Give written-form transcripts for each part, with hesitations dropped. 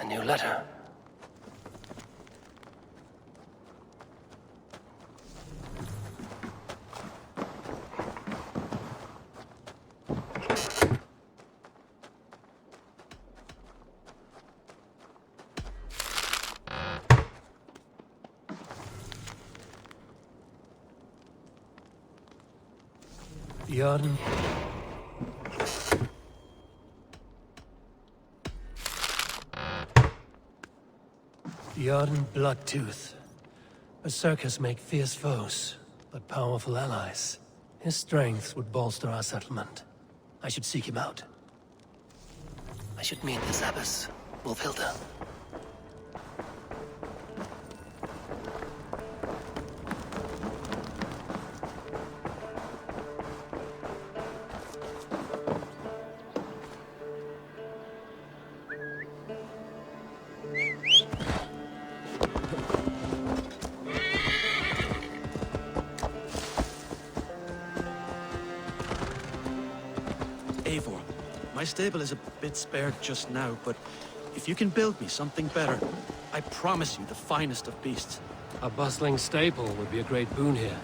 A new letter. Yarn. Yarn Bloodtooth. Berserkers make fierce foes, but powerful allies. His strength would bolster our settlement. I should seek him out. I should meet this abbess, Wolfhilda. Eivor, my stable is a bit spared just now, but if you can build me something better, I promise you the finest of beasts. A bustling stable would be a great boon here.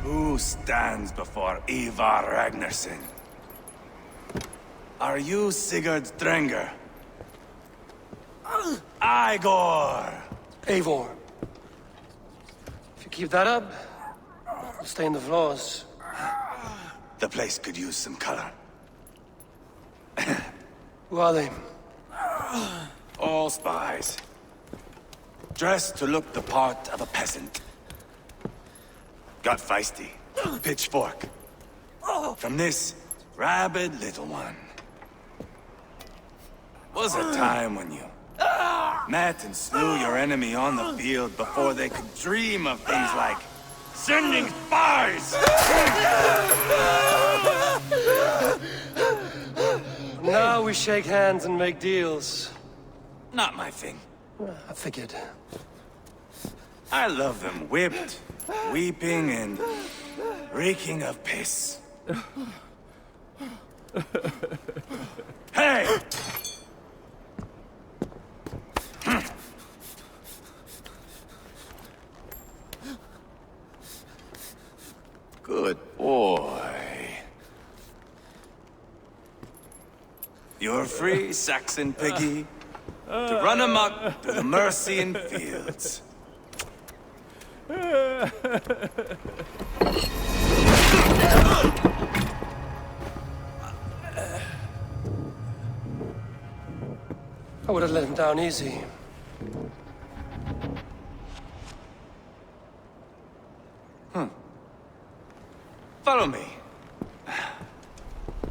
Who stands before Ivar Ragnarsson? Are you Sigurd Drenger? Igor! Eivor. If you keep that up, it'll stain the floors. The place could use some color. Who are they? All spies. Dressed to look the part of a peasant. Got feisty. Pitchfork. From this rabid little one. Was a time when you met and slew your enemy on the field before they could dream of things like sending spies! Now we shake hands and make deals. Not my thing. I figured. I love them whipped, weeping, and reeking of piss. Hey! Good boy. You're free, Saxon piggy, to run amok through the Mercian fields. I would have let him down easy. Follow me.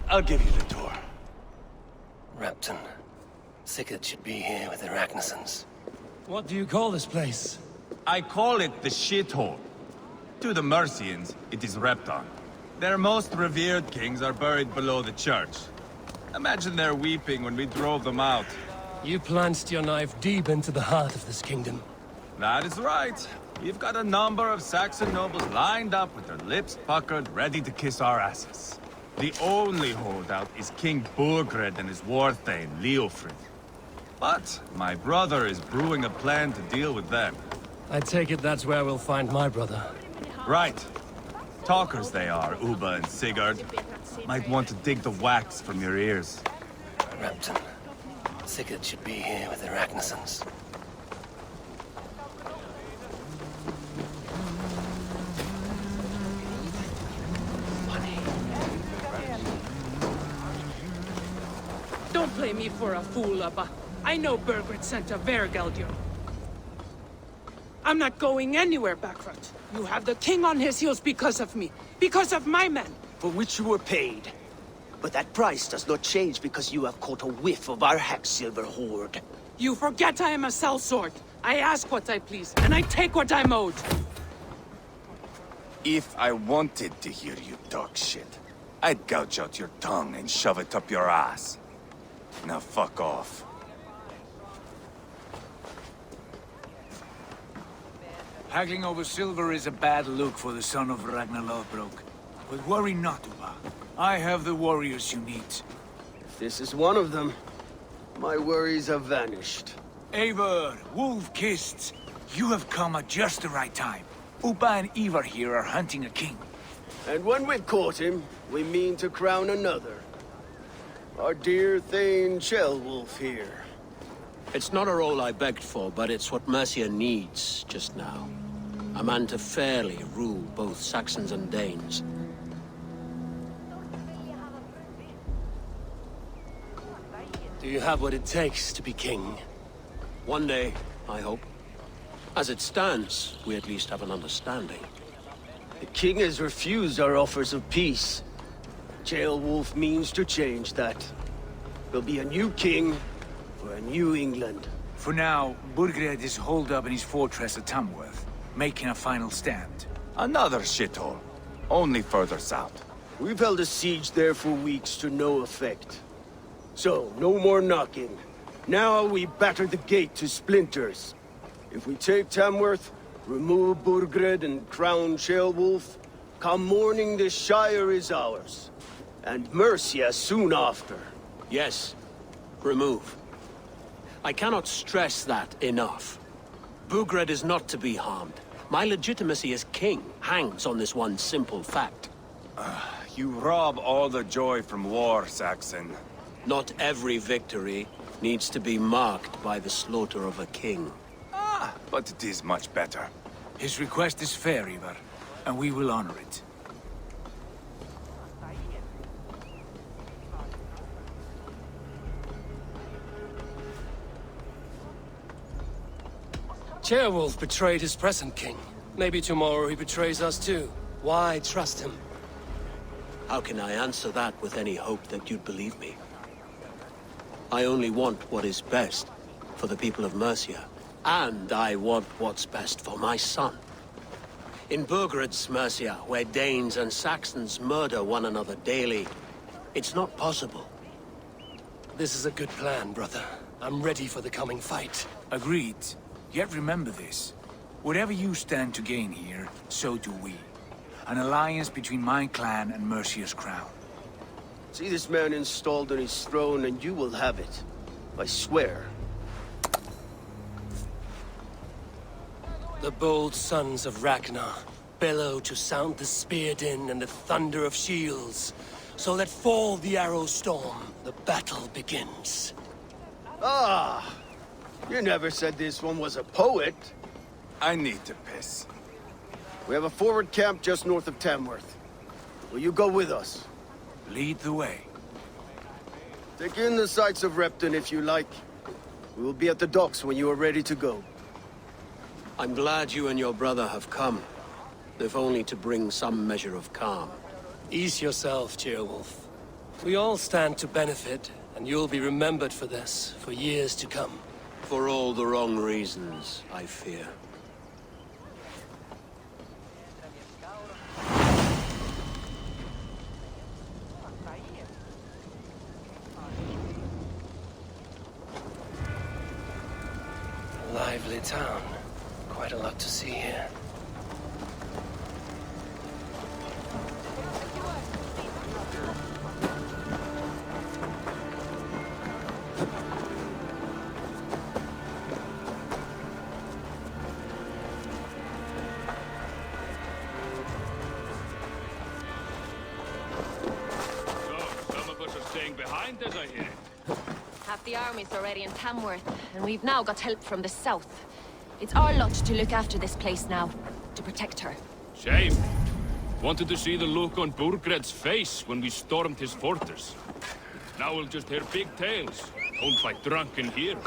I'll give you the tour. Repton. Sigurd should be here with the Ragnarssons. What do you call this place? I call it the shithole. To the Mercians, it is Repton. Their most revered kings are buried below the church. Imagine their weeping when we drove them out. You plunged your knife deep into the heart of this kingdom. That is right. We've got a number of Saxon nobles lined up with their lips puckered, ready to kiss our asses. The only holdout is King Burgred and his war thane, Leofrid. But my brother is brewing a plan to deal with them. I take it that's where we'll find my brother. Right. Talkers they are, Uba and Sigurd. Might want to dig the wax from your ears. Repton. Sigurd should be here with the Ragnarssons. Don't play me for a fool, Abba. I know Burgred sent a Vergeldur. I'm not going anywhere, Backrot. You have the king on his heels because of me. Because of my men. For which you were paid. But that price does not change because you have caught a whiff of our Hacksilver hoard. You forget I am a sellsword. I ask what I please, and I take what I'm owed. If I wanted to hear you talk shit, I'd gouge out your tongue and shove it up your ass. Now fuck off. Haggling over silver is a bad look for the son of Ragnar Lothbrok. But worry not, Uba. I have the warriors you need. If this is one of them, my worries have vanished. Eivor, Wolf-Kissed, you have come at just the right time. Uba and Ivar here are hunting a king. And when we've caught him, we mean to crown another. Our dear Thane Ceolwulf here. It's not a role I begged for, but it's what Mercia needs just now. A man to fairly rule both Saxons and Danes. Do you have what it takes to be king? One day, I hope. As it stands, we at least have an understanding. The king has refused our offers of peace. Ceolwulf means to change that. There'll be a new king for a new England. For now, Burgred is holed up in his fortress at Tamworth, making a final stand. Another shithole. Only further south. We've held a siege there for weeks to no effect. So, no more knocking. Now we batter the gate to splinters. If we take Tamworth, remove Burgred and crown Ceolwulf, come morning the Shire is ours. And Mercia soon after. Yes, remove. I cannot stress that enough. Bugred is not to be harmed. My legitimacy as king hangs on this one simple fact. You rob all the joy from war, Saxon. Not every victory needs to be marked by the slaughter of a king. But it is much better. His request is fair, Ivar, and we will honor it. Ceolwulf betrayed his present king. Maybe tomorrow he betrays us too. Why trust him? How can I answer that with any hope that you'd believe me? I only want what is best for the people of Mercia. And I want what's best for my son. In Burgred's Mercia, where Danes and Saxons murder one another daily, it's not possible. This is a good plan, brother. I'm ready for the coming fight. Agreed. Yet remember this. Whatever you stand to gain here, so do we. An alliance between my clan and Mercia's crown. See this man installed on his throne and you will have it. I swear. The bold sons of Ragnar bellow to sound the spear din and the thunder of shields. So let fall the arrow storm. The battle begins. Ah! You never said this one was a poet. I need to piss. We have a forward camp just north of Tamworth. Will you go with us? Lead the way. Take in the sights of Repton if you like. We will be at the docks when you are ready to go. I'm glad you and your brother have come, if only to bring some measure of calm. Ease yourself, Ceolwulf. We all stand to benefit, and you'll be remembered for this, for years to come. For all the wrong reasons, I fear. A lively town. Quite a lot to see here. Behind us, I hear. Half the army's already in Tamworth, and we've now got help from the south. It's our lot to look after this place now, to protect her. Shame. Wanted to see the look on Burgred's face when we stormed his fortress. Now we'll just hear big tales, told by drunken heroes.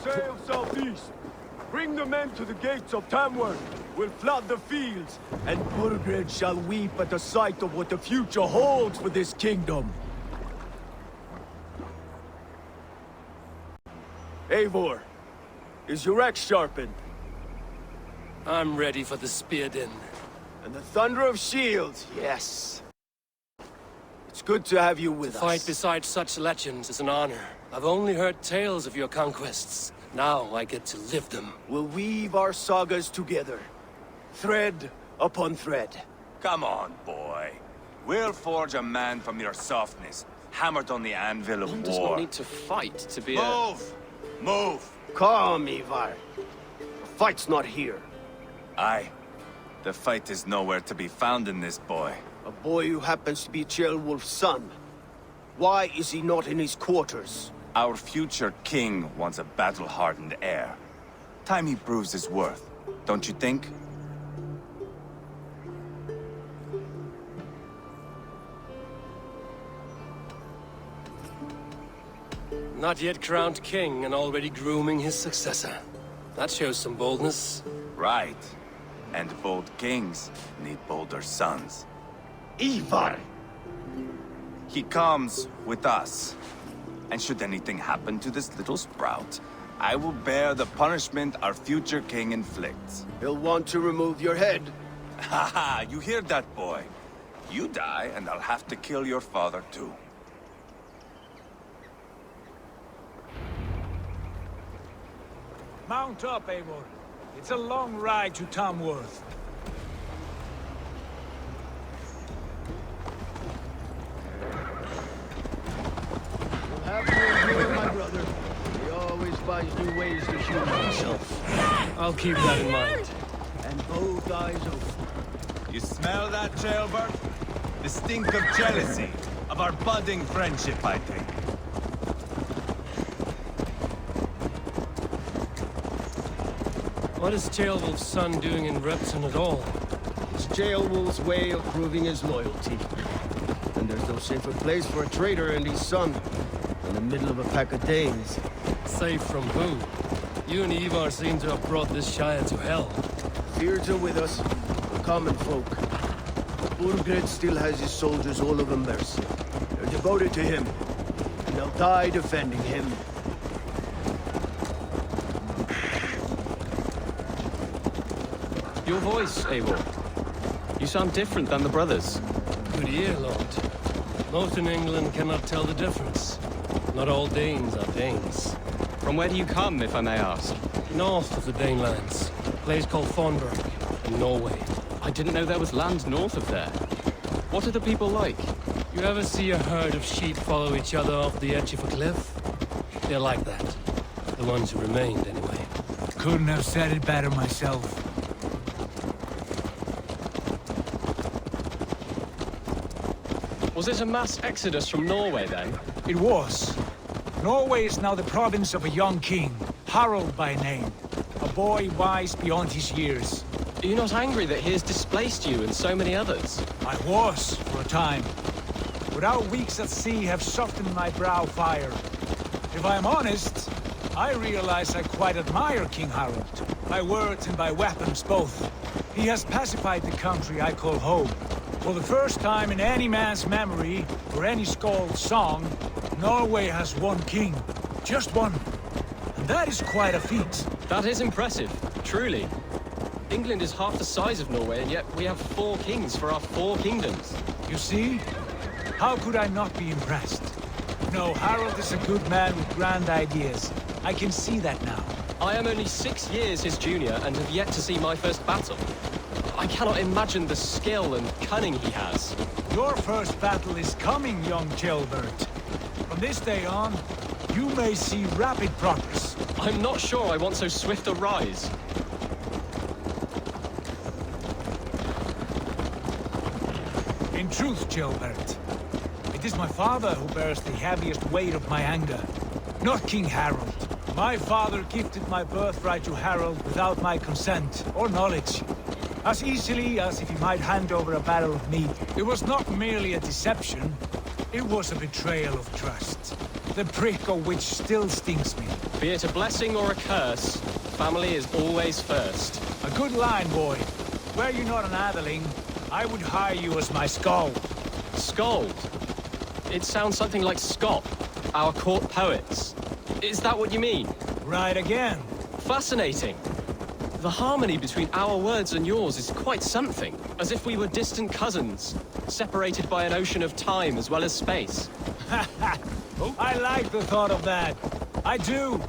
Sail southeast. Bring the men to the gates of Tamworth. We'll flood the fields, and Burgred shall weep at the sight of what the future holds for this kingdom. Eivor, is your axe sharpened? I'm ready for the spear din. And the thunder of shields, yes. It's good to have you with To us. fight beside such legends is an honor. I've only heard tales of your conquests. Now I get to live them. We'll weave our sagas together, thread upon thread. Come on, boy. We'll forge a man from your softness, hammered on the anvil of One war. does not need to fight to be Move! Move! Calm, Ivar. The fight's not here. Aye. The fight is nowhere to be found in this boy. A boy who happens to be Ceolwulf's son. Why is he not in his quarters? Our future king wants a battle-hardened heir. Time he proves his worth, don't you think? Not yet crowned king and already grooming his successor. That shows some boldness. Right. And bold kings need bolder sons. Ivar! He comes with us. And should anything happen to this little sprout, I will bear the punishment our future king inflicts. He'll want to remove your head. Haha, you hear that, boy? You die, and I'll have to kill your father, too. Mount up, Eivor. It's a long ride to Tamworth. You'll have to endure, my brother. He always finds new ways to humor himself. I'll keep that in mind. And both eyes open. You smell that, jailbird? The stink of jealousy, of our budding friendship, I think. What is Ceolwulf's son doing in Repton at all? It's Ceolwulf's way of proving his loyalty. And there's no safer place for a traitor and his son in the middle of a pack of Danes. Safe from who? You and Ivar seem to have brought this Shire to hell. Fears are with us, the common folk. Burgred still has his soldiers all over Mercia. They're devoted to him, and they'll die defending him. Your voice, Eivor. You sound different than the brothers. Good ear, Lord. Most in England cannot tell the difference. Not all Danes are Danes. From where do you come, if I may ask? North of the Danelands. A place called Thornburg, in Norway. I didn't know there was land north of there. What are the people like? You ever see a herd of sheep follow each other off the edge of a cliff? They're like that. The ones who remained, anyway. Couldn't have said it better myself. Was it a mass exodus from Norway, then? It was. Norway is now the province of a young king, Harald by name. A boy wise beyond his years. Are you not angry that he has displaced you and so many others? I was, for a time. But our weeks at sea have softened my brow fire. If I'm honest, I realize I quite admire King Harald. By words and by weapons both. He has pacified the country I call home. For the first time in any man's memory, or any skald's song, Norway has one king. Just one. And that is quite a feat. That is impressive, truly. England is half the size of Norway, and yet we have 4 kings for our 4 kingdoms. You see? How could I not be impressed? No, Harald is a good man with grand ideas. I can see that now. I am only 6 years his junior and have yet to see my first battle. I cannot imagine the skill and cunning he has. Your first battle is coming, young jailbird. From this day on, you may see rapid progress. I'm not sure I want so swift a rise. In truth, Jailbert, it is my father who bears the heaviest weight of my anger, not King Harald. My father gifted my birthright to Harald without my consent or knowledge. As easily as if he might hand over a barrel of meat. It was not merely a deception, it was a betrayal of trust. The prick of which still stings me. Be it a blessing or a curse, family is always first. A good line, boy. Were you not an atheling, I would hire you as my skald. Skald? It sounds something like Scott, our court poets. Is that what you mean? Right again. Fascinating. The harmony between our words and yours is quite something. As if we were distant cousins, separated by an ocean of time as well as space. I like the thought of that. I do.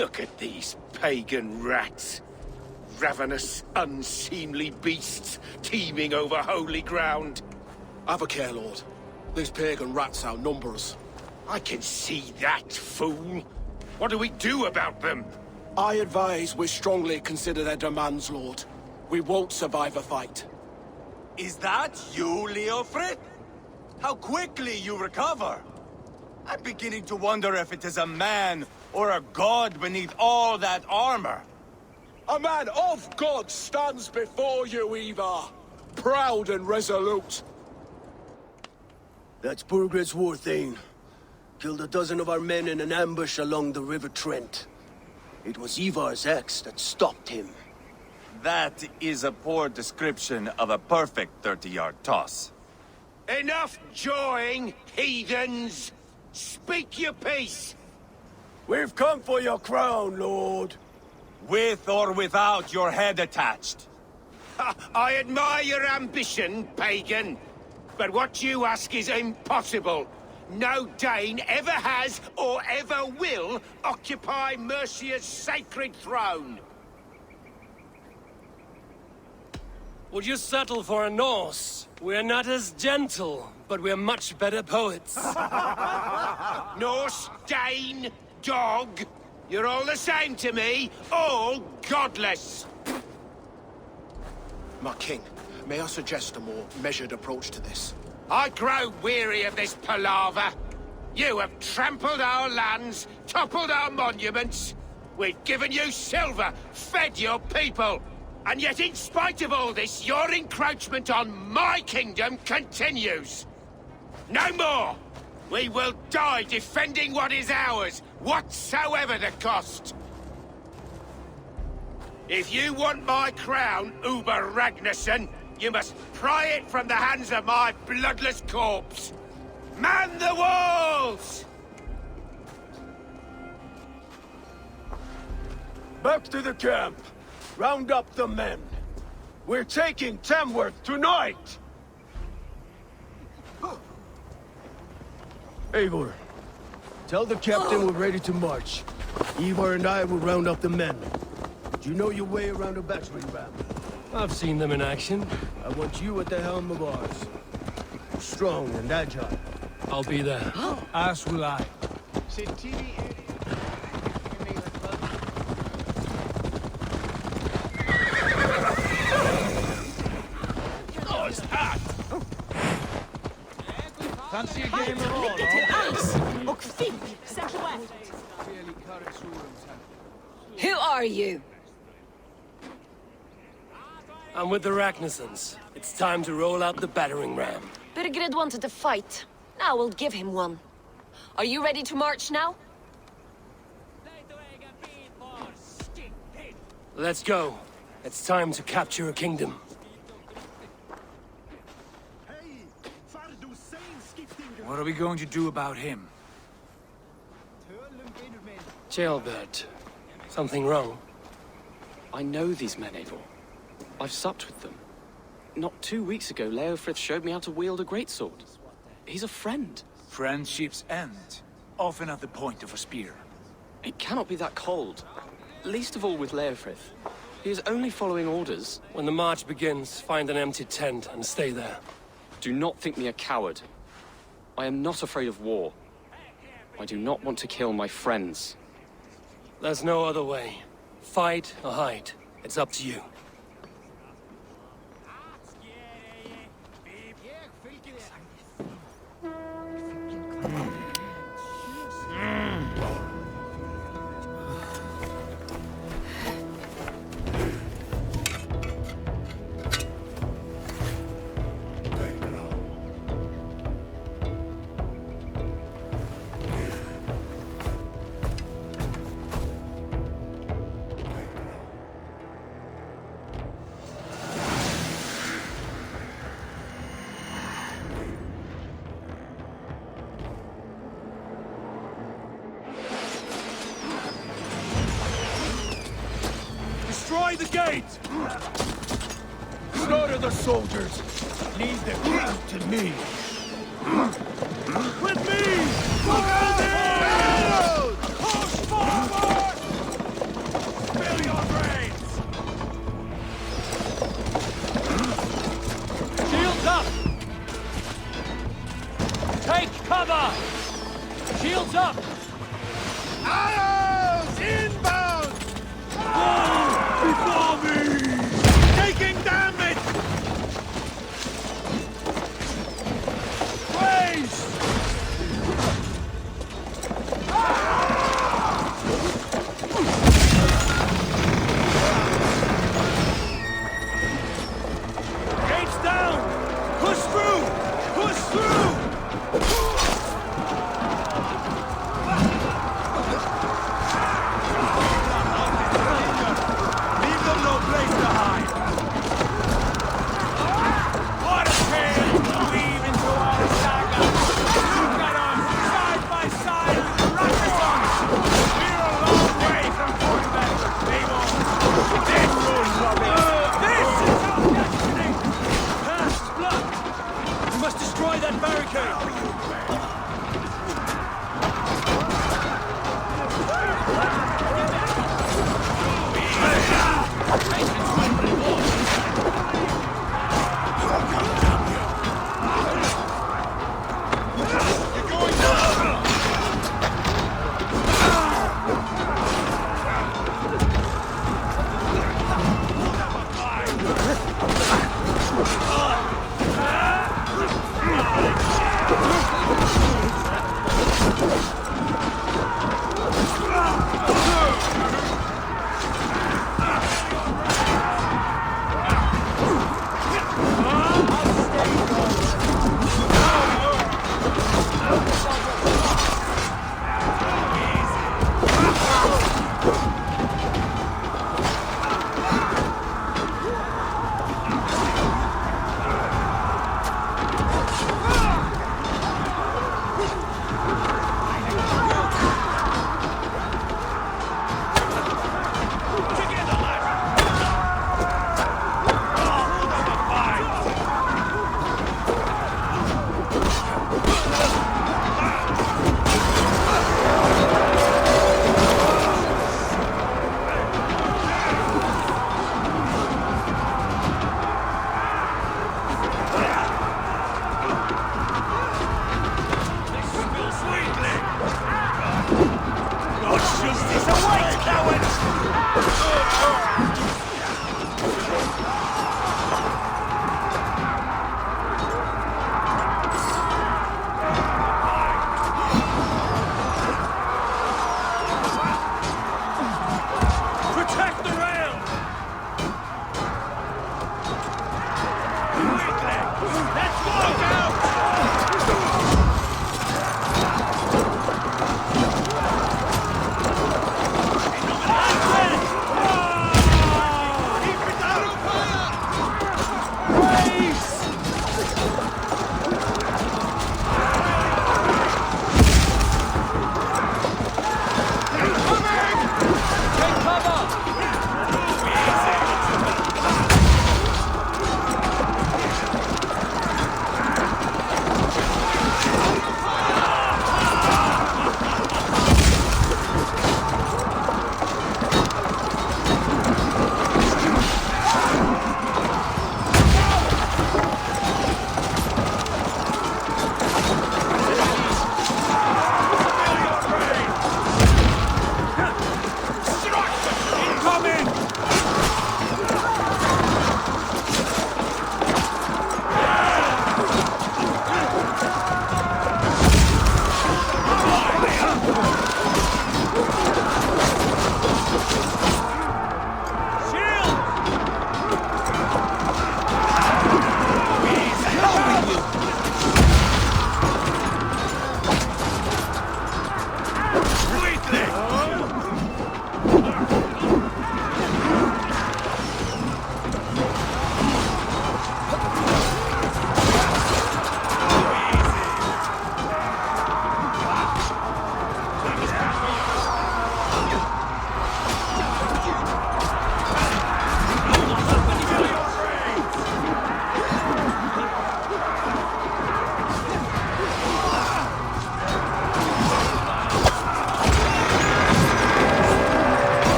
Look at these pagan rats. Ravenous, unseemly beasts teeming over holy ground. Have a care, Lord. These pagan rats outnumber us. I can see that, fool. What do we do about them? I advise we strongly consider their demands, Lord. We won't survive a fight. Is that you, Leofrid? How quickly you recover! I'm beginning to wonder if it is a man or a god beneath all that armor. A man of God stands before you, Eva. Proud and resolute. That's Burgred's Warthane. Killed a dozen of our men in an ambush along the River Trent. It was Ivar's axe that stopped him. That is a poor description of a perfect 30-yard toss. Enough jawing, heathens! Speak your piece! We've come for your crown, Lord. With or without your head attached. I admire your ambition, pagan. But what you ask is impossible. No Dane ever has or ever will occupy Mercia's sacred throne. Would you settle for a Norse? We're not as gentle, but we're much better poets. Norse, Dane, dog. You're all the same to me. All godless. My king, may I suggest a more measured approach to this? I grow weary of this palaver. You have trampled our lands, toppled our monuments. We've given you silver, fed your people. And yet in spite of all this, your encroachment on my kingdom continues. No more! We will die defending what is ours, whatsoever the cost. If you want my crown, Uber Ragnarsson, you must pry it from the hands of my bloodless corpse. Man the walls! Back to the camp. Round up the men. We're taking Tamworth tonight! Eivor, tell the captain we're ready to march. Ivar and I will round up the men. Do you know your way around a battering ram? I've seen them in action. I want you at the helm of ours. Strong and agile. I'll be there. As will I. Fancy a game of all, Who are you? I'm with the Ragnarssons. It's time to roll out the battering ram. Burgred wanted to fight. Now we'll give him one. Are you ready to march now? Let's go. It's time to capture a kingdom. What are we going to do about him? Jailbird. Something wrong? I know these men, Eivor. I've supped with them. Not 2 weeks ago, Leofrith showed me how to wield a greatsword. He's a friend. Friendships end, often at the point of a spear. It cannot be that cold. Least of all with Leofrith. He is only following orders. When the march begins, find an empty tent and stay there. Do not think me a coward. I am not afraid of war. I do not want to kill my friends. There's no other way. Fight or hide. It's up to you. Destroy the gate! Slaughter the soldiers! Leave the king to me! With me! Push forward! Cover! Shields up! Arrows inbound! Before me! Taking damage! Praise! Gates down! Push through! Push through!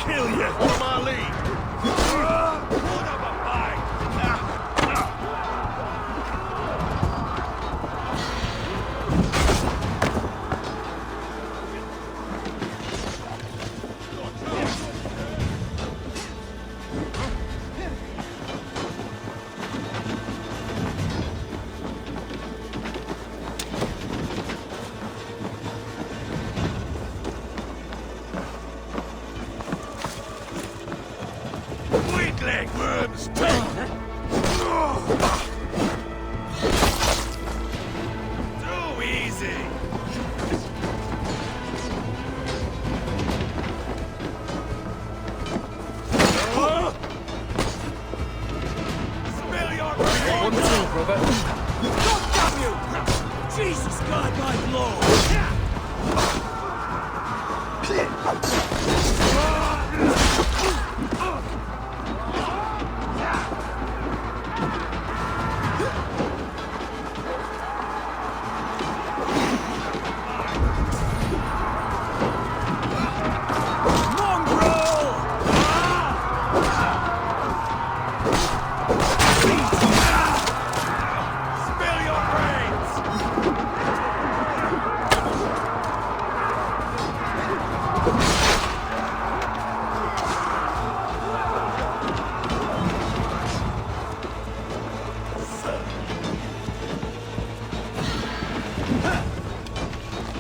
kill you. Follow my lead. Weakling worms, take! Too easy! Spill your brains! One move, Robert. God damn you! Jesus, guide my blow! Spill your brains!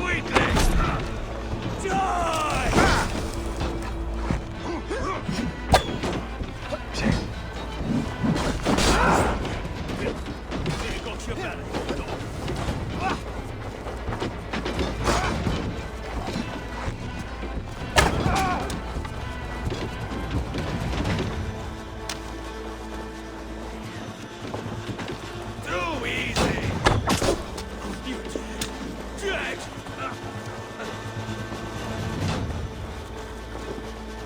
Weakling! Die! Got your belly. Too easy! You dead!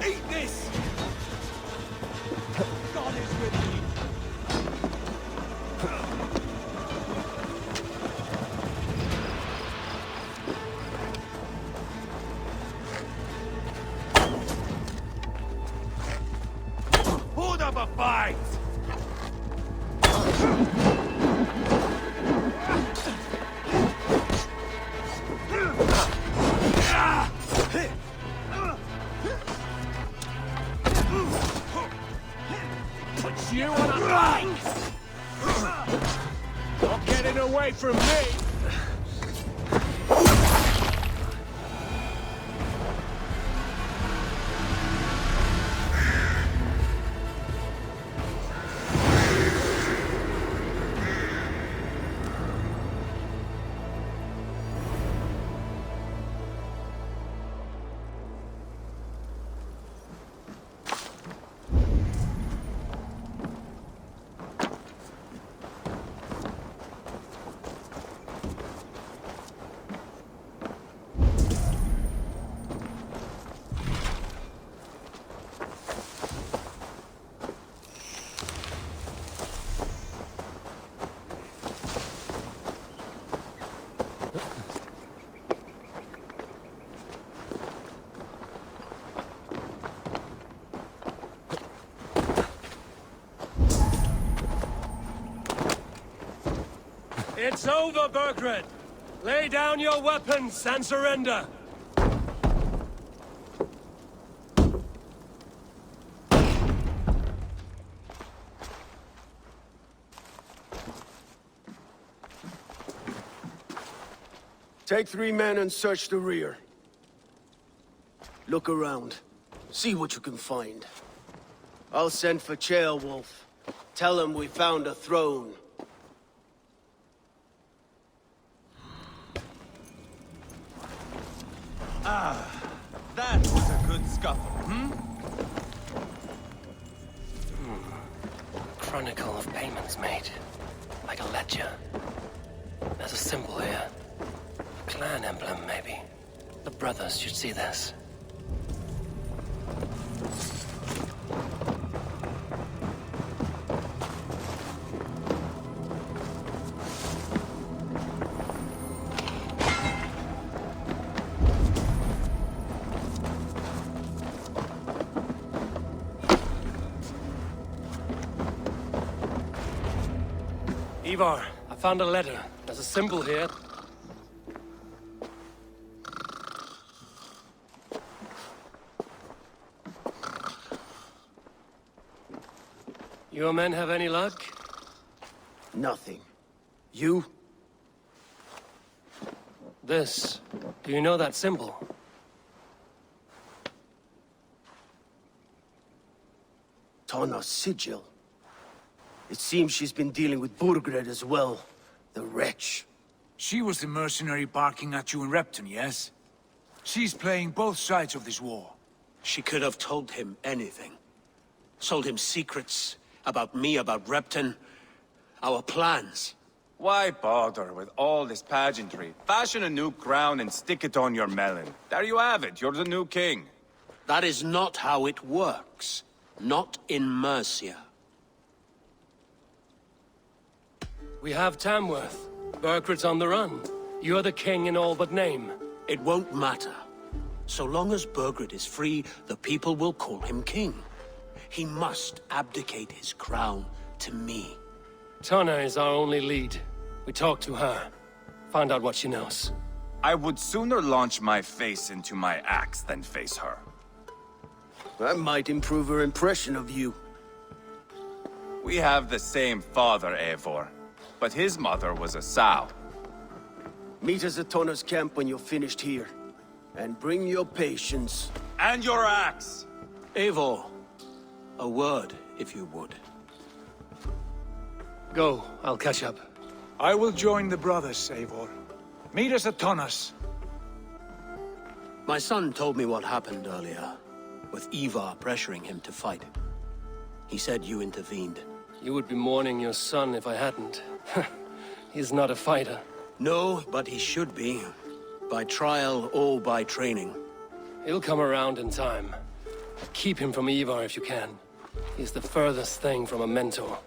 Eat this! God is with me! Hold up a fight! Put you on a line! Not getting away from me! It's over, Burgred! Lay down your weapons and surrender! Take 3 men and search the rear. Look around. See what you can find. I'll send for Ceolwulf. Tell him we found a throne. That was a good scuffle, Chronicle of payments made. Like a ledger. There's a symbol here. A clan emblem, maybe. The brothers should see this. Ivar, I found a letter. There's a symbol here. Your men have any luck? Nothing. You? This. Do you know that symbol? Tana's sigil. It seems she's been dealing with Burgred as well. The wretch. She was the mercenary barking at you in Repton, yes? She's playing both sides of this war. She could have told him anything. Sold him secrets about me, about Repton, our plans. Why bother with all this pageantry? Fashion a new crown and stick it on your melon. There you have it, you're the new king. That is not how it works. Not in Mercia. We have Tamworth. Burgred's on the run. You're the king in all but name. It won't matter. So long as Burgred is free, the people will call him king. He must abdicate his crown to me. Tana is our only lead. We talk to her. Find out what she knows. I would sooner launch my face into my axe than face her. That might improve her impression of you. We have the same father, Eivor. But his mother was a sow. Meet us at Tana's camp when you're finished here. And bring your patience. And your axe! Eivor, a word, if you would. Go, I'll catch up. I will join the brothers, Eivor. Meet us at Tana's. My son told me what happened earlier, with Ivar pressuring him to fight. He said you intervened. You would be mourning your son if I hadn't. He's not a fighter. No, but he should be. By trial or by training. He'll come around in time. Keep him from Ivar if you can. He's the furthest thing from a mentor.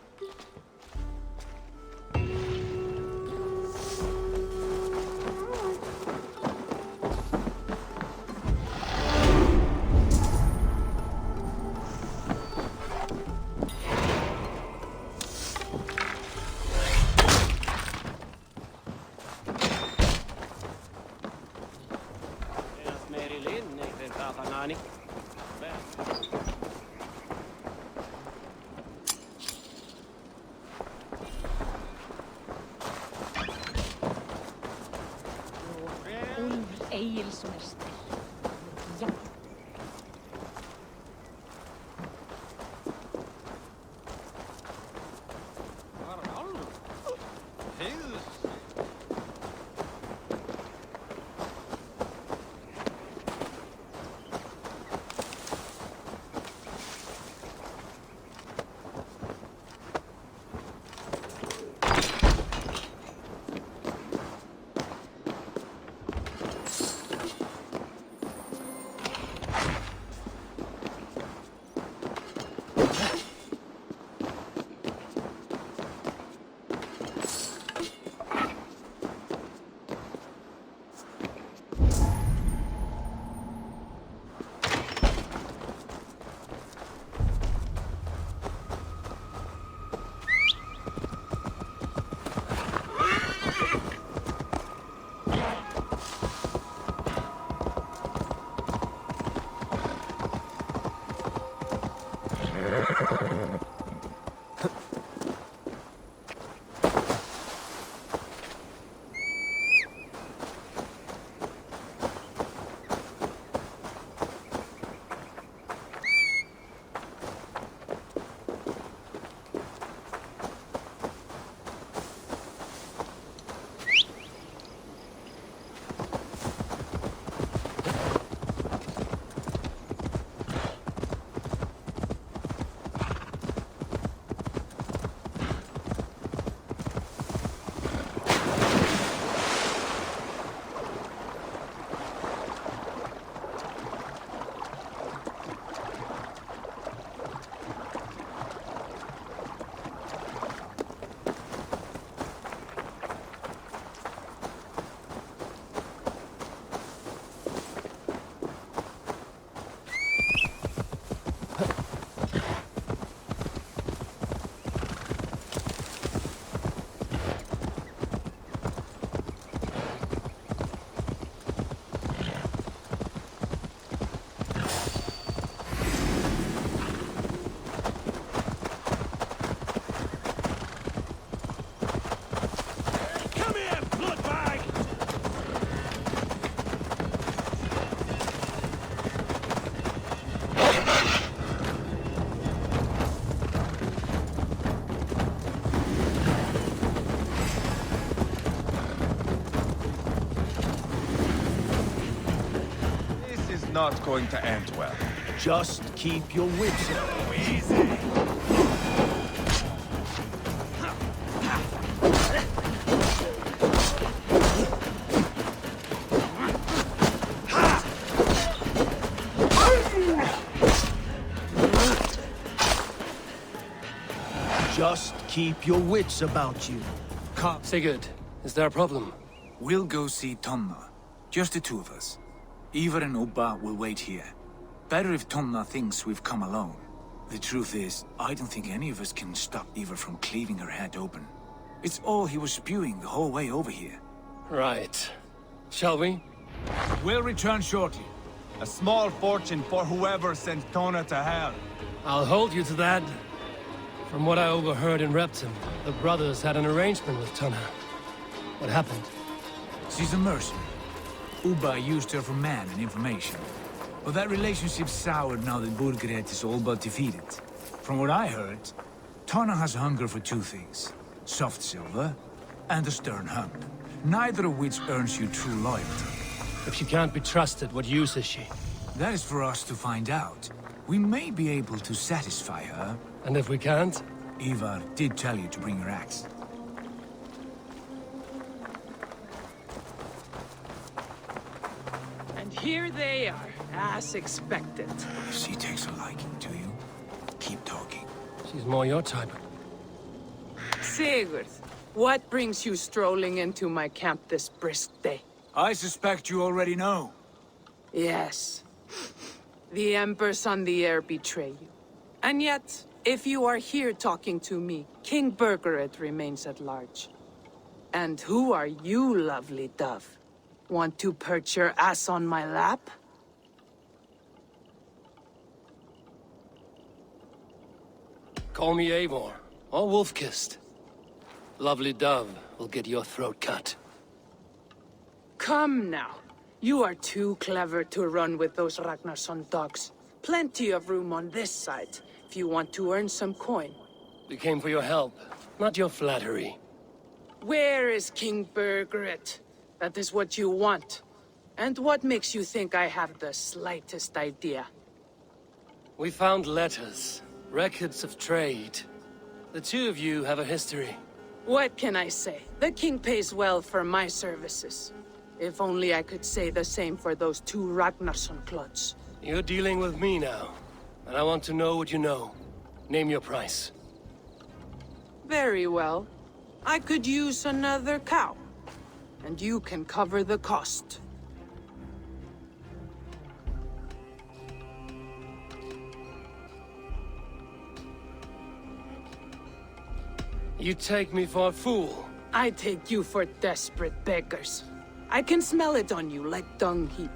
not going to end well. Just keep your wits about you. Easy! Just keep your wits about you. Come, Sigurd, is there a problem? we'll go see Tomna. Just the two of us. Ivar and Ubba will wait here. Better if Tomna thinks we've come alone. The truth is, I don't think any of us can stop Ivar from cleaving her head open. It's all he was spewing the whole way over here. Right. Shall we? We'll return shortly. A small fortune for whoever sent Tona to hell. I'll hold you to that. From what I overheard in Repton, the brothers had an arrangement with Tunna. What happened? She's a mercenary. Ubba used her for man and information. But that relationship soured now that Burgred is all but defeated. From what I heard, Tonna has a hunger for two things. Soft silver and a stern hunt. Neither of which earns you true loyalty. If she can't be trusted, what use is she? That is for us to find out. We may be able to satisfy her. And if we can't? Ivar did tell you to bring her axe. And here they are, as expected. If she takes a liking to you, keep talking. She's more your type. Sigurd, what brings you strolling into my camp this brisk day? I suspect you already know. Yes. The Embers on the air betray you. And yet, if you are here talking to me, King Burgred remains at large. And who are you, lovely dove? Want to perch your ass on my lap? Call me Eivor, or Wolf-Kissed. Lovely dove will get your throat cut. Come now. You are too clever to run with those Ragnarsson dogs. Plenty of room on this side, if you want to earn some coin. We came for your help, not your flattery. Where is King Burgred? That is what you want. And what makes you think I have the slightest idea? We found letters, records of trade. The two of you have a history. What can I say? The king pays well for my services. If only I could say the same for those two Ragnarsson clods. You're dealing with me now, and I want to know what you know. Name your price. Very well. I could use another cow. And you can cover the cost. You take me for a fool. I take you for desperate beggars. I can smell it on you like dung heap.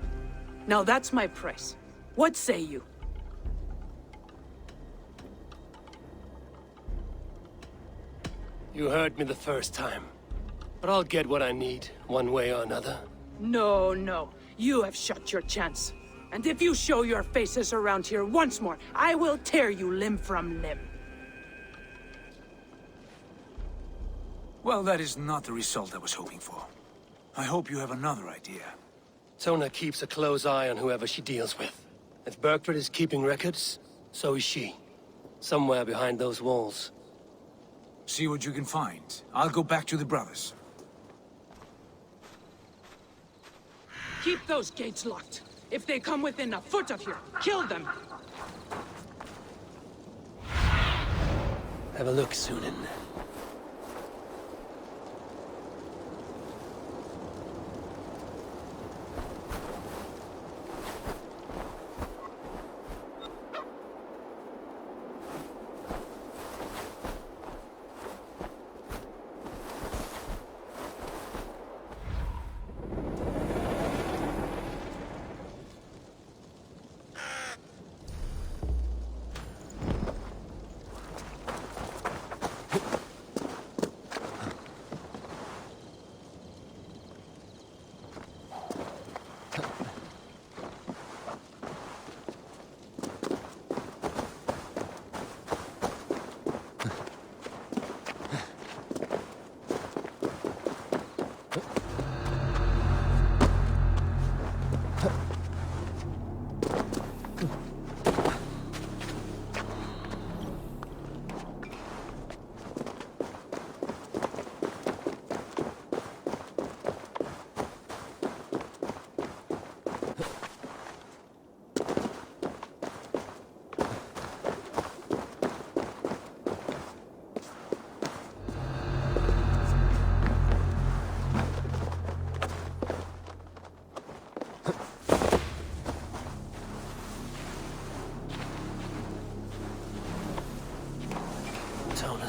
Now that's my price. What say you? You heard me the first time. But I'll get what I need, one way or another. No, no. You have shot your chance. And if you show your faces around here once more, I will tear you limb from limb. Well, that is not the result I was hoping for. I hope you have another idea. Tona keeps a close eye on whoever she deals with. If Burgred is keeping records, so is she. Somewhere behind those walls. See what you can find. I'll go back to the brothers. Keep those gates locked. If they come within a foot of here, kill them. Have a look, Sunan.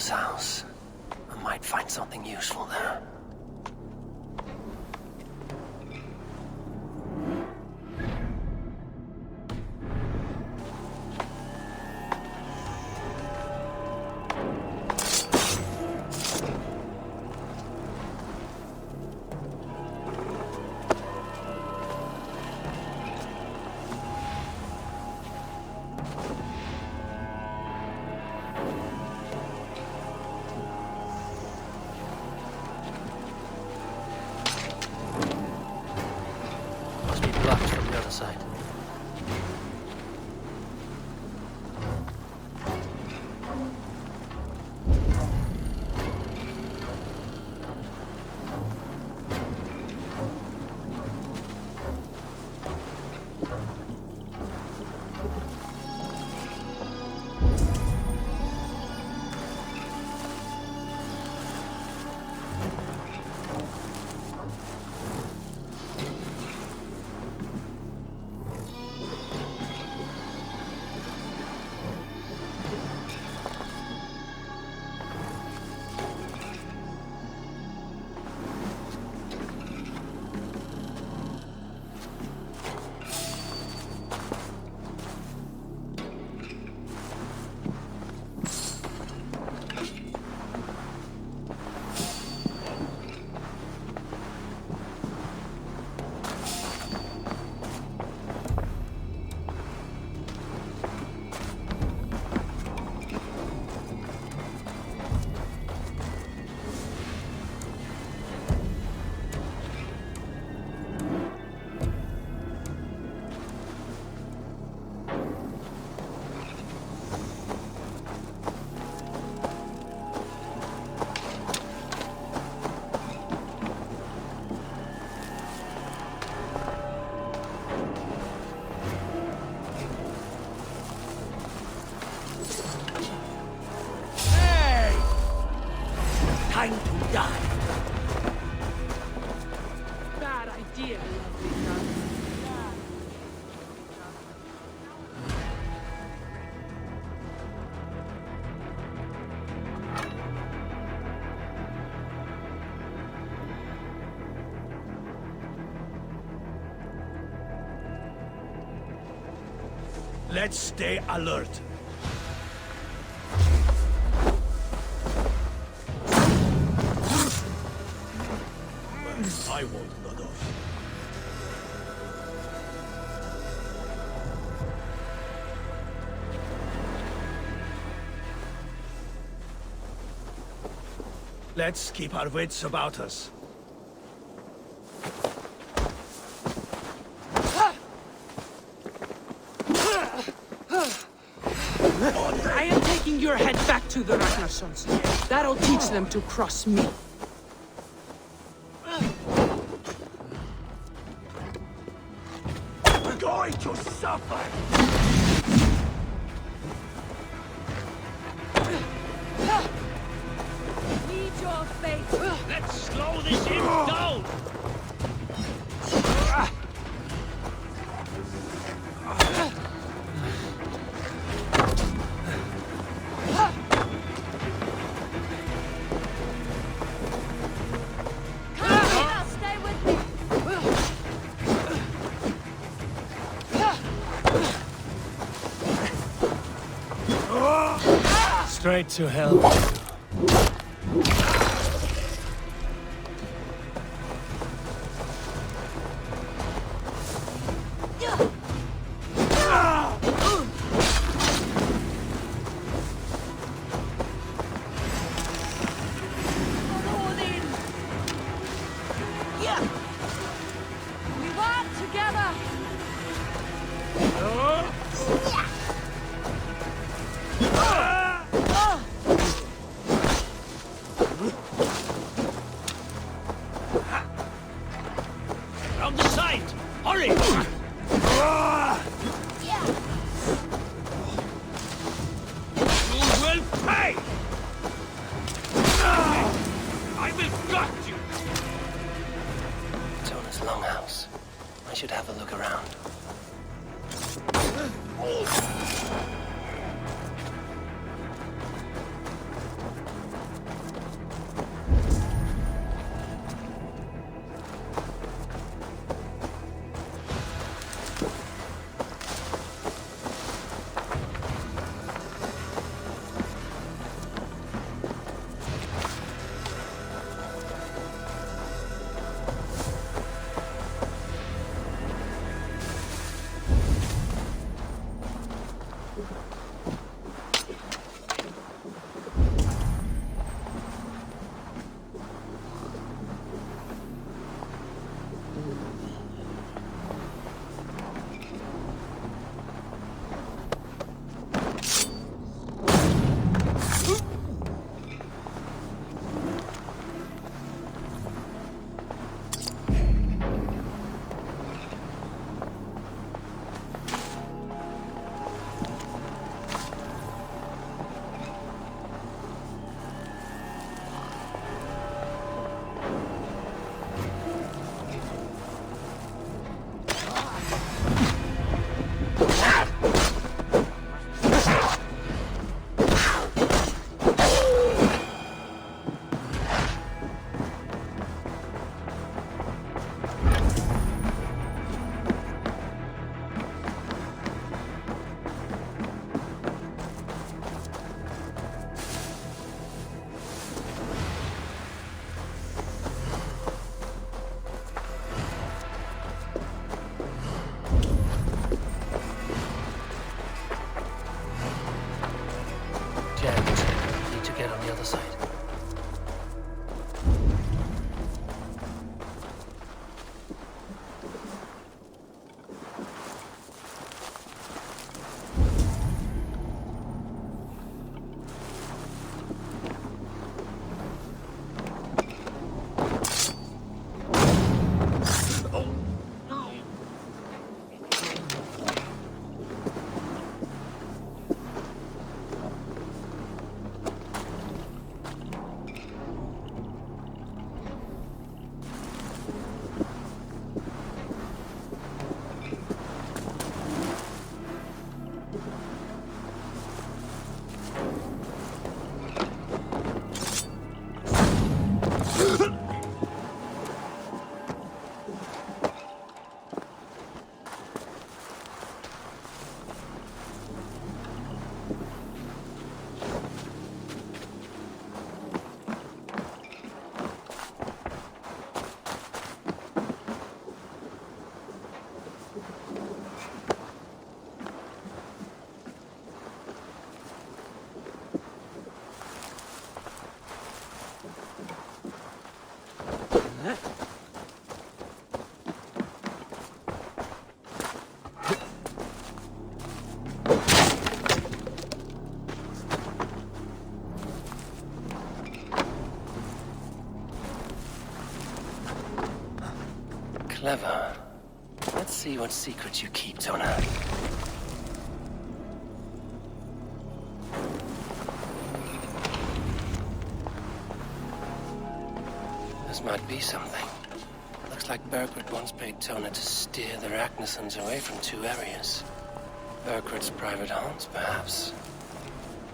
father's house. I might find something useful there. Blocked from the other side. Time to die. Bad idea, lovely nun. Let's stay alert. I want none of. Let's keep our wits about us. I am taking your head back to the Ragnarsons. That'll teach them to cross me. Going to suffer! Meet your fate. Let's slow this imp down! Stay with me. Straight to hell. We work together. Need to get on the other side. Clever. Let's see what secrets you keep, Tona. This might be something. Looks like Burgred once paid Tona to steer the Ragnarsons away from 2 areas. Burgred's private haunts, perhaps.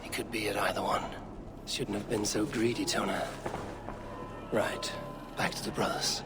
He could be at either one. Shouldn't have been so greedy, Tona. Right. Back to the brothers.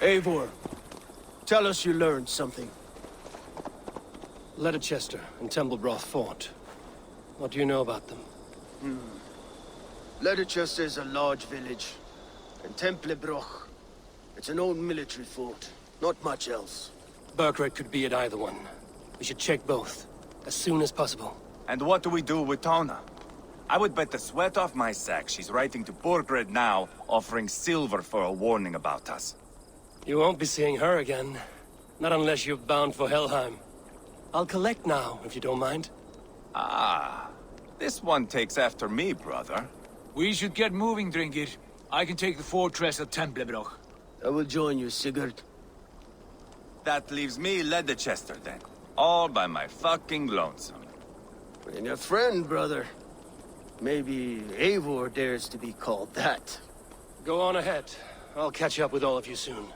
Eivor, tell us you learned something. Leicester and Templebroth fought. What do you know about them? Leicester is a large village, and Templebroch It's an old military fort. Not much else. Burkred could be at either one. We should check both, as soon as possible. And what do we do with Tona? I would bet the sweat off my sack she's writing to Borgred now, offering silver for a warning about us. You won't be seeing her again. Not unless you're bound for Helheim. I'll collect now, if you don't mind. Ah, this one takes after me, brother. We should get moving, Dringir. I can take the fortress at Templebroch. I will join you, Sigurd. That leaves me Leicester then. All by my fucking lonesome. And your friend, brother. Maybe Eivor dares to be called that. Go on ahead. I'll catch up with all of you soon.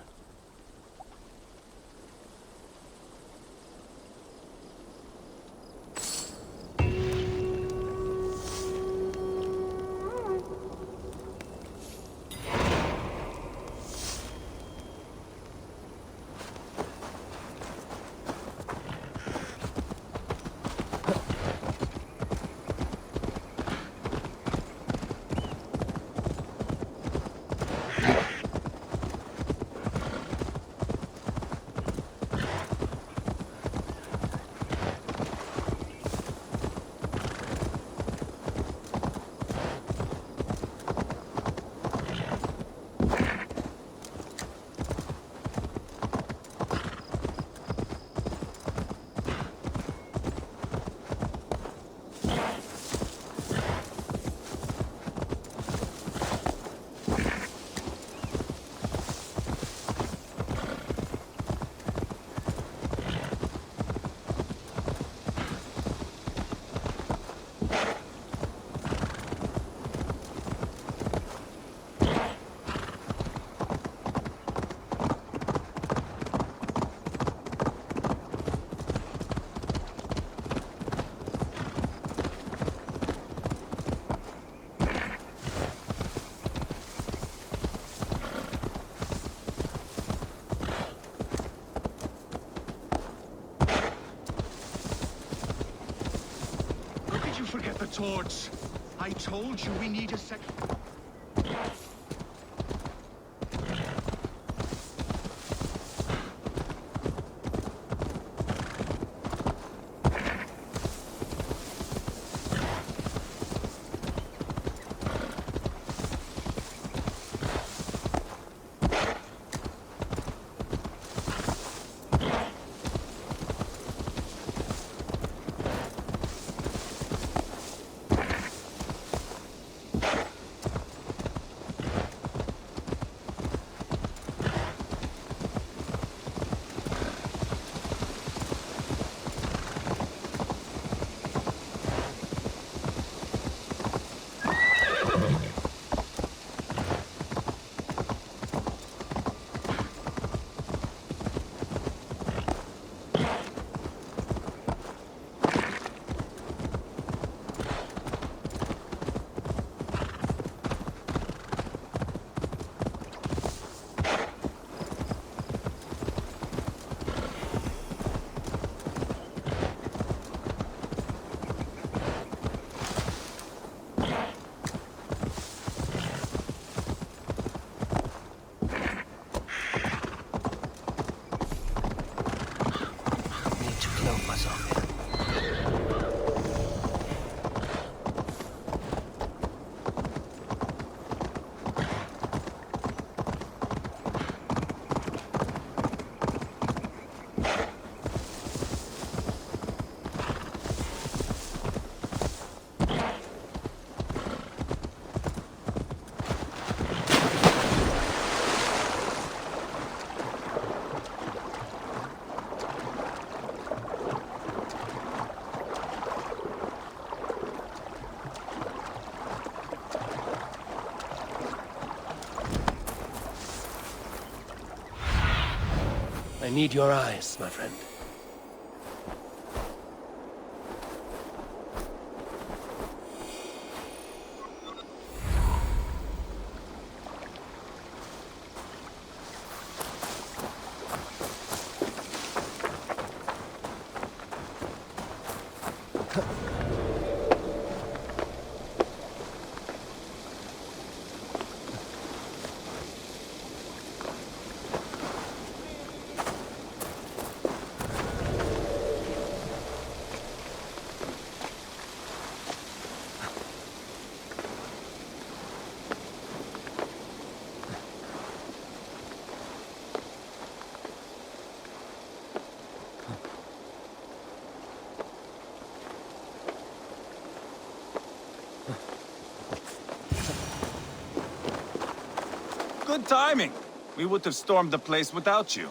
Forget the torch. I told you we need a sec. I need your eyes, my friend. Good timing. We would have stormed the place without you.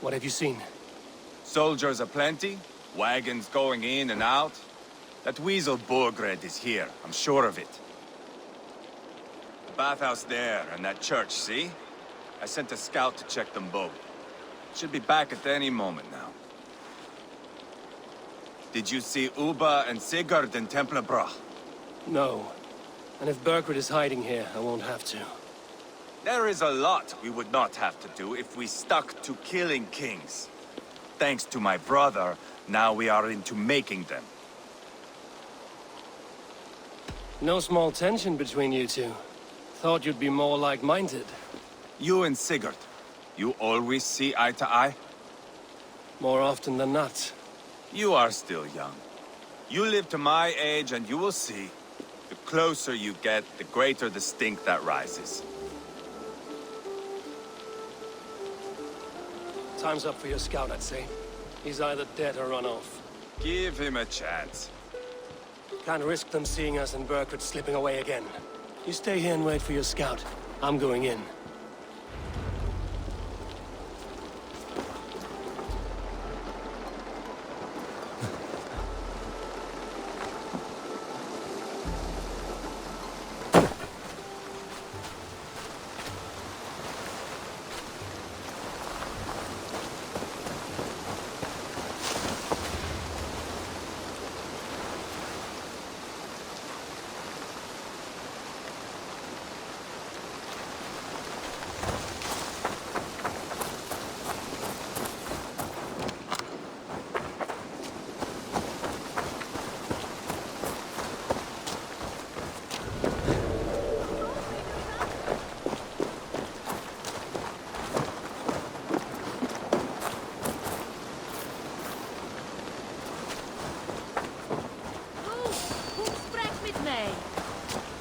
What have you seen? Soldiers aplenty, wagons going in and out. That weasel Borgred is here, I'm sure of it. The bathhouse there, and that church, see? I sent a scout to check them both. Should be back at any moment now. Did you see Uba and Sigurd in Templebrach? No. And if Burkred is hiding here, I won't have to. There is a lot we would not have to do if we stuck to killing kings. Thanks to my brother, now we are into making them. No small tension between you two. Thought you'd be more like-minded. You and Sigurd, you always see eye to eye? More often than not. You are still young. You live to my age and you will see. The closer you get, the greater the stink that rises. Time's up for your scout, I'd say. He's either dead or run off. Give him a chance. Can't risk them seeing us and Burkred slipping away again. You stay here and wait for your scout. I'm going in.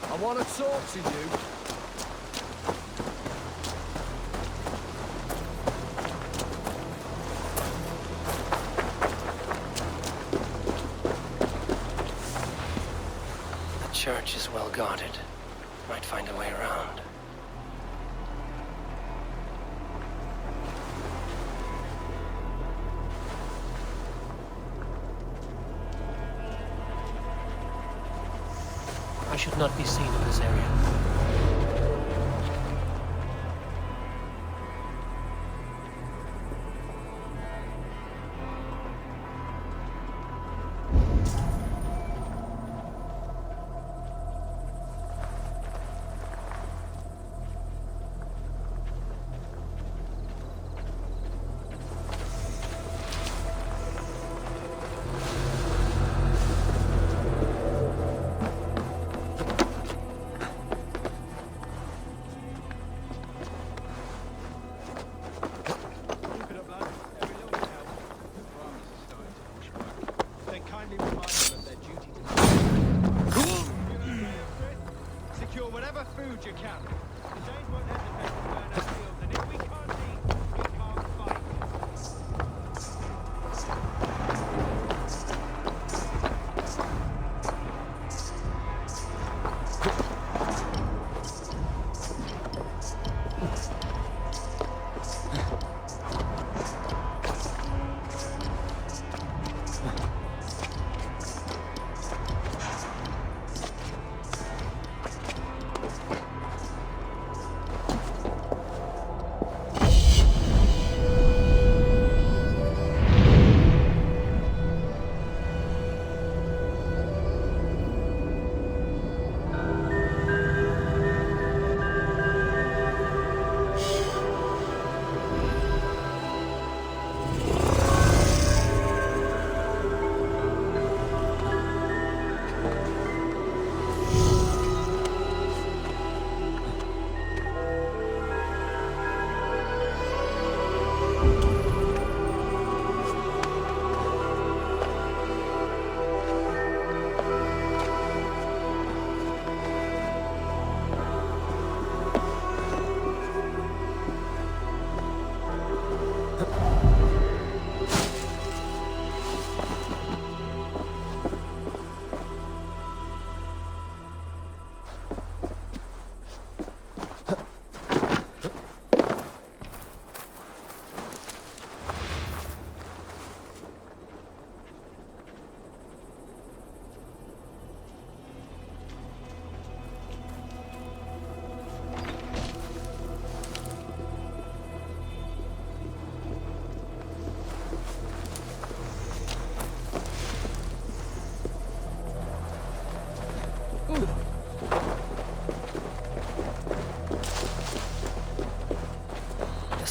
I want to talk to you. The church is well guarded. Might find a way around. I should not be seen in this area.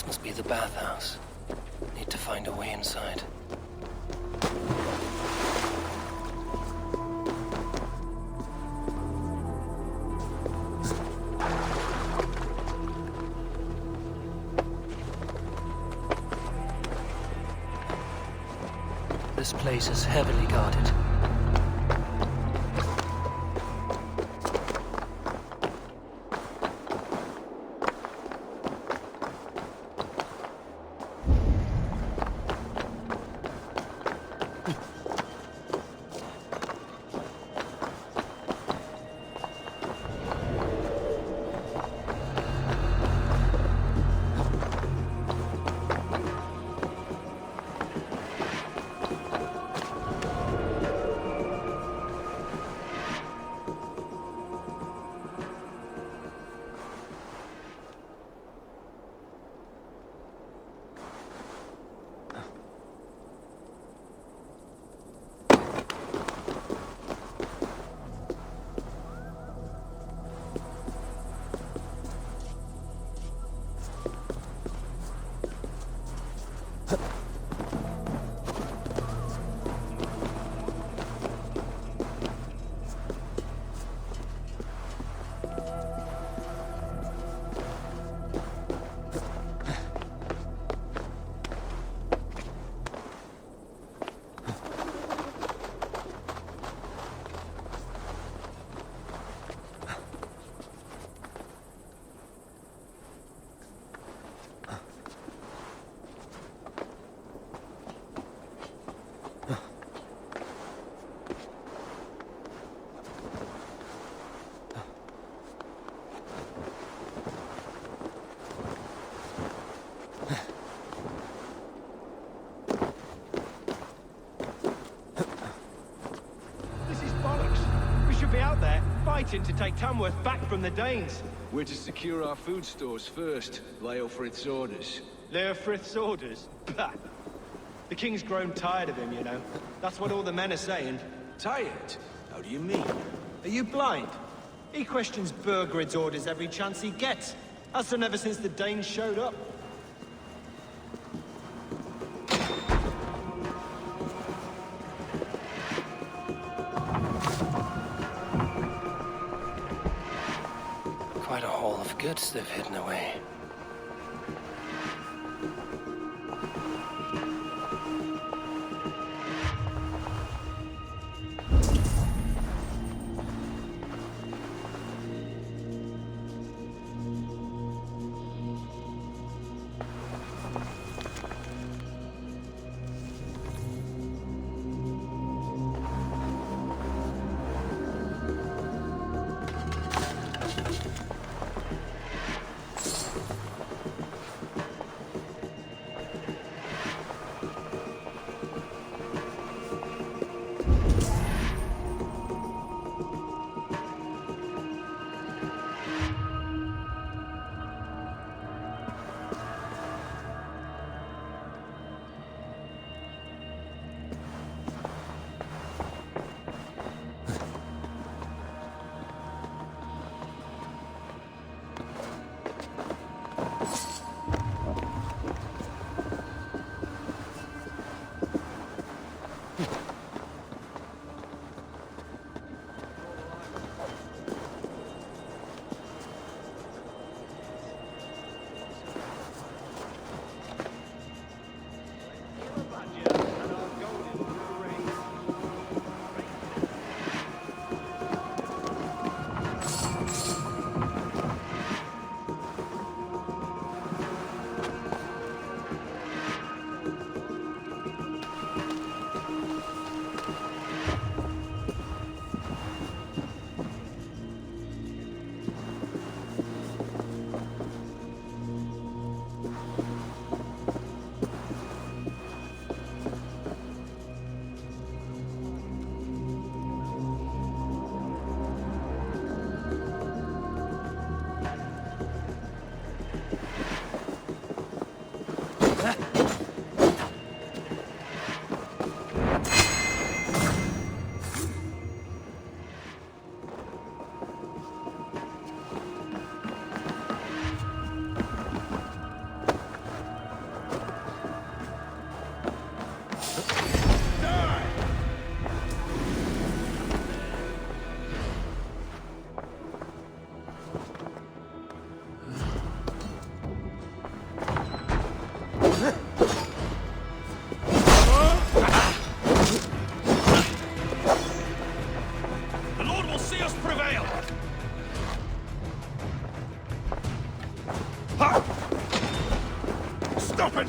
This must be the bathhouse. Need to find a way inside. This place is heavily guarded. To take Tamworth back from the Danes. We're to secure our food stores first. Leofrith's orders. Leofrith's orders? Bah! The king's grown tired of him, you know. That's what all the men are saying. Tired? How do you mean? Are you blind? He questions Burgred's orders every chance he gets. Has done ever since the Danes showed up. Quite a haul of goods they've hidden away. The Lord will see us prevail! Stop it!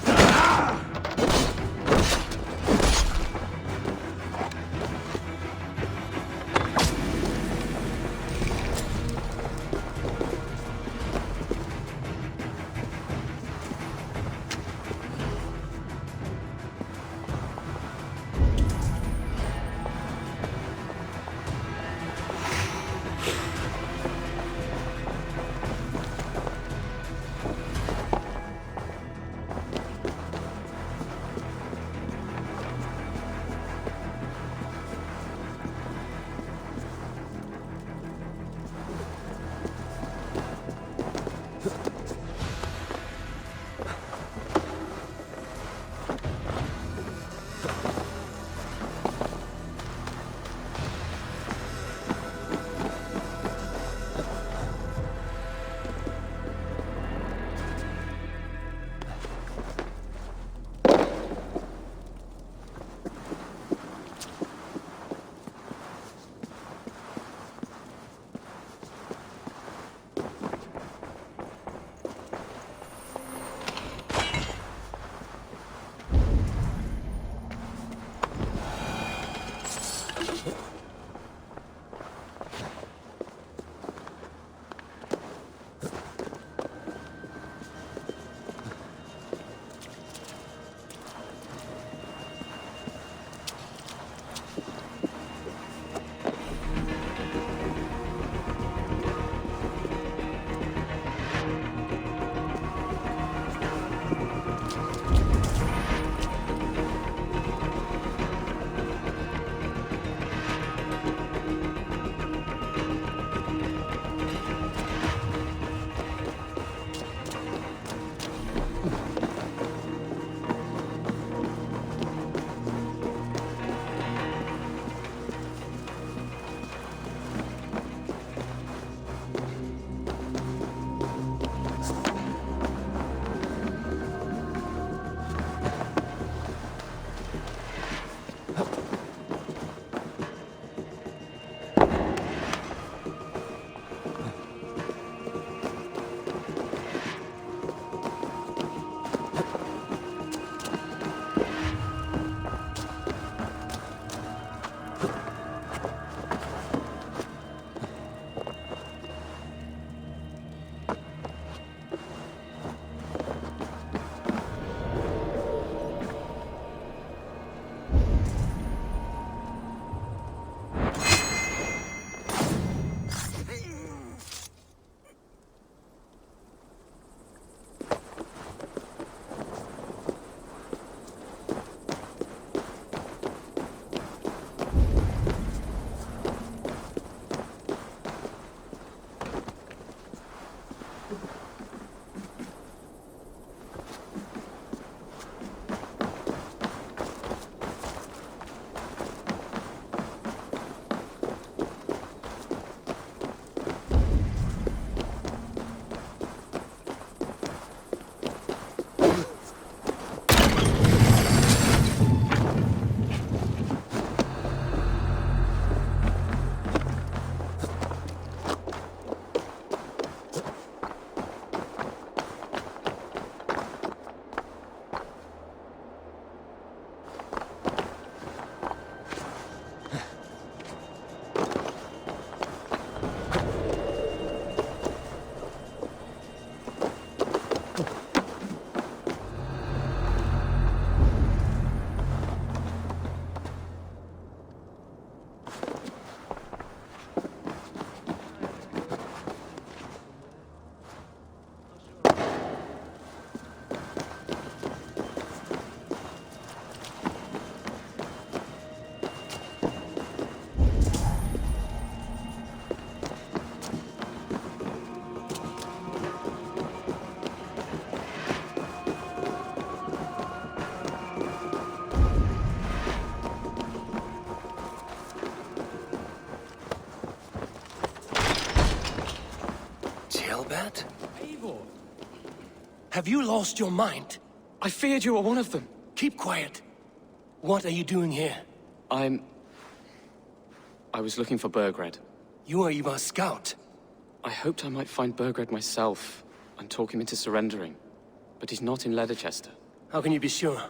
Eivor, have you lost your mind? I feared you were one of them. Keep quiet. What are you doing here? I was looking for Burgred. You are Ivar's scout. I hoped I might find Burgred myself and talk him into surrendering. But he's not in Leatherchester. How can you be sure?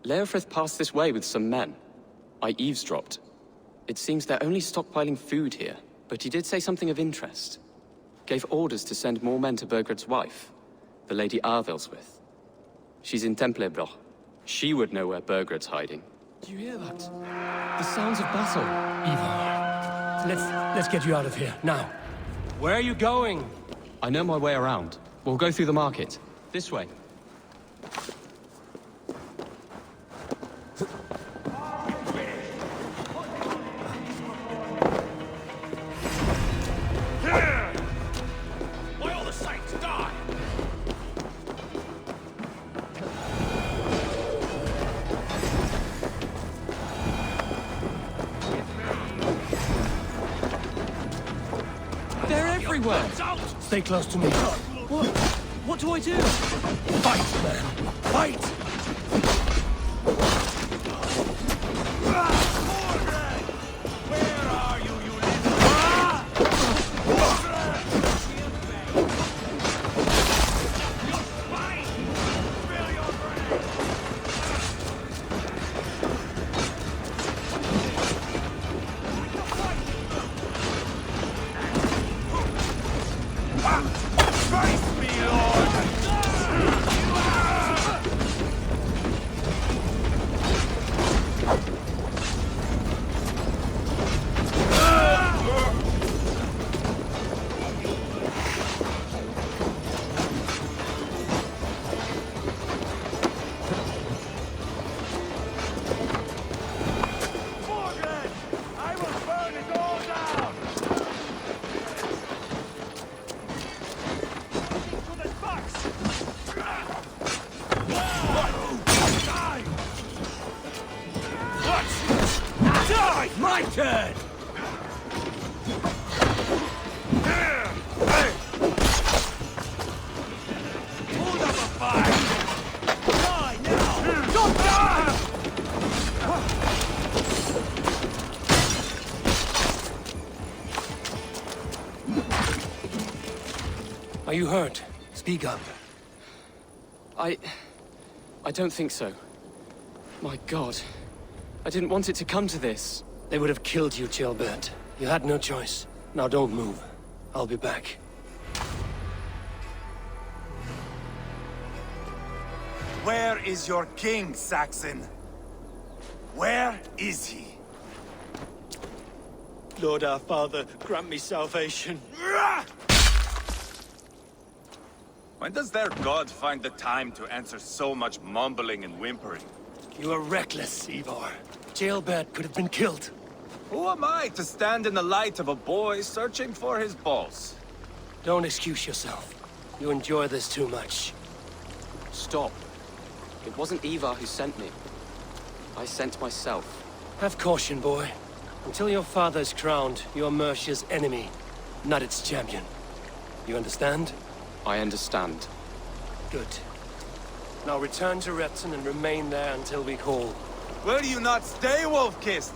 Leofrith passed this way with some men. I eavesdropped. It seems they're only stockpiling food here, but he did say something of interest. Gave orders to send more men to Burgred's wife, the Lady Arvelswith. She's in Templebroch. She would know where Burgred's hiding. Do you hear that? The sounds of battle. Ivar, let's get you out of here, now. Where are you going? I know my way around. We'll go through the market. This way. By all the saints, die! They're everywhere! Stay close to me. What do I do? Fight, man! Fight! My turn! Hold up a fight! Die now! Don't die! Are you hurt? Speak up. I don't think so. My God. I didn't want it to come to this. They would have killed you, Jailbird. You had no choice. Now don't move. I'll be back. Where is your king, Saxon? Where is he? Lord our Father, grant me salvation. When does their god find the time to answer so much mumbling and whimpering? You are reckless, Ivar. Jailbird could have been killed. Who am I to stand in the light of a boy searching for his balls? Don't excuse yourself. You enjoy this too much. Stop. It wasn't Ivar who sent me. I sent myself. Have caution, boy. Until your father is crowned, you are Mercia's enemy, not its champion. You understand? I understand. Good. Now return to Repton and remain there until we call. Will you not stay, Wolf-Kissed?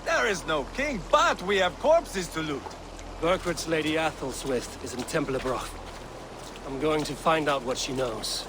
There is no king, but we have corpses to loot. Burgred's Lady Athelstwith is in Templebroch. I'm going to find out what she knows.